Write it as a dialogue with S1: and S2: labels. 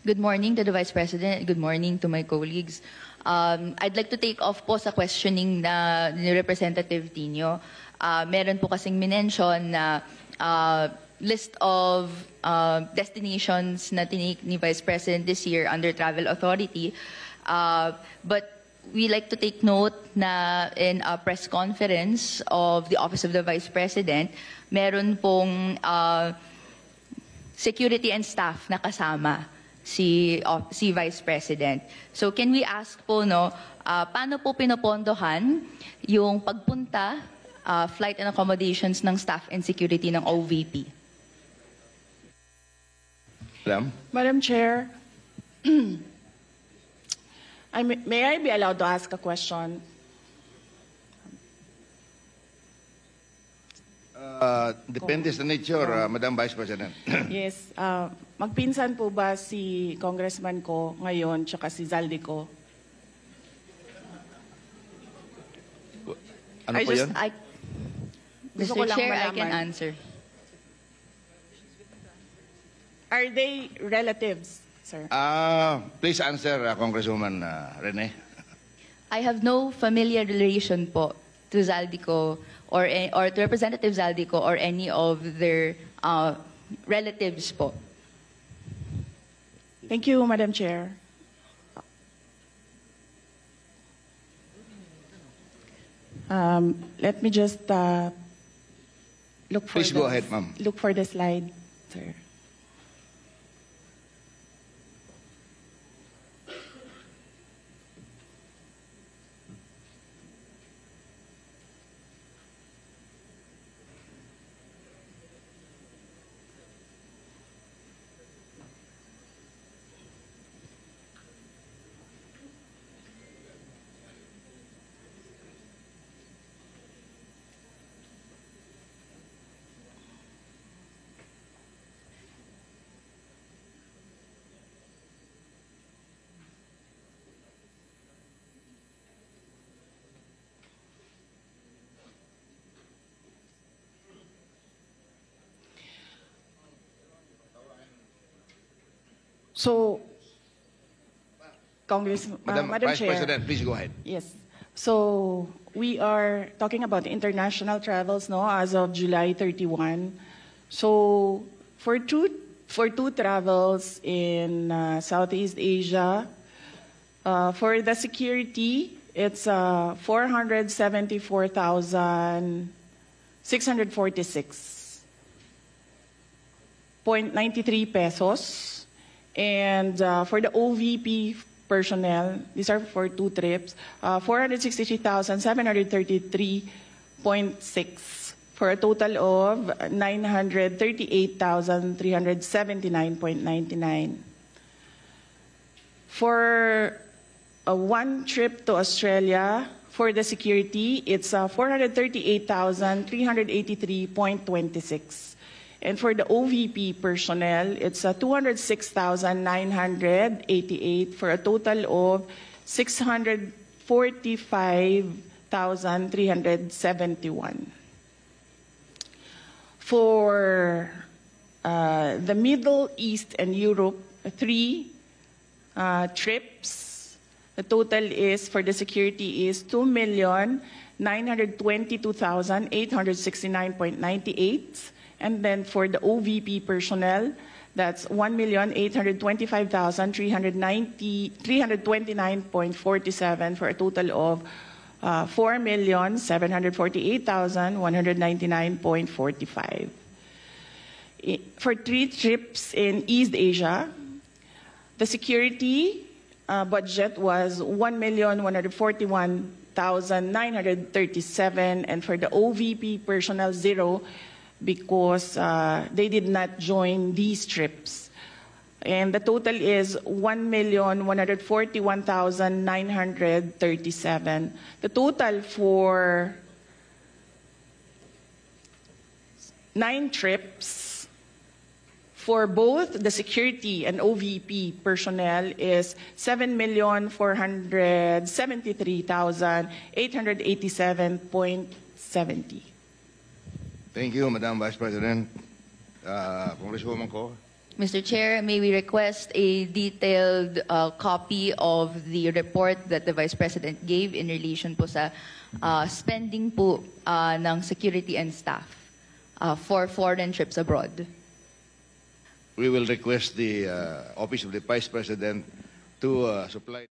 S1: Good morning to the Vice President. Good morning to my colleagues. I'd like to take off po sa questioning na ni Representative Tino. Meron po kasing minention na list of destinations na tinake ni Vice President this year under Travel Authority. But we like to take note na in a press conference of the Office of the Vice President, meron pong security and staff na kasama si Vice President. So can we ask po, paano po pinopondohan yung pagpunta, flight and accommodations ng staff and security ng OVP?
S2: Madam Chair, may I be allowed to ask a question?
S3: Depende sa nature, Madam Vice President.
S2: Yes. Magpinsan po ba si Congressman ko ngayon tsaka si Zaldico?
S3: Ano po yun?
S2: Gusto ko
S1: Mr.
S2: lang
S1: Chair, I
S2: malaman.
S1: can answer.
S2: Are they relatives, sir?
S3: Please answer, Congresswoman Rene.
S1: I have no familiar relation po to Zaldico or to Representative Zaldico or any of their relatives po.
S2: Thank you, Madam Chair. Let me just look for
S3: Please go ahead, ma'am.
S2: Look for the slide, sir. So,
S3: Madam Vice
S2: Chair,
S3: President, please go ahead.
S2: yes. So, we are talking about international travels, as of July 31. So, for two travels in Southeast Asia, for the security, it's 474,646.93 pesos. And for the OVP personnel, these are for two trips, 463,733.6 for a total of 938,379.99. For one trip to Australia, for the security, it's 438,383.26. And for the OVP personnel, it's 206,988 for a total of 645,371. For the Middle East and Europe, 3 trips, the total is for the security is 2,922,869.98. And then for the OVP personnel, that's 1,825,329.47 for a total of 4,748,199.45. For 3 trips in East Asia, the security budget was 1,141,937, and for the OVP personnel, 0, because they did not join these trips. And the total is 1,141,937. The total for 9 trips for both the security and OVP personnel is 7,473,887.70.
S3: Thank you, Madam Vice President. Congresswoman ko,
S1: Mr. Chair, may we request a detailed copy of the report that the Vice President gave in relation po sa spending po ng security and staff for foreign trips abroad.
S3: We will request the Office of the Vice President to supply.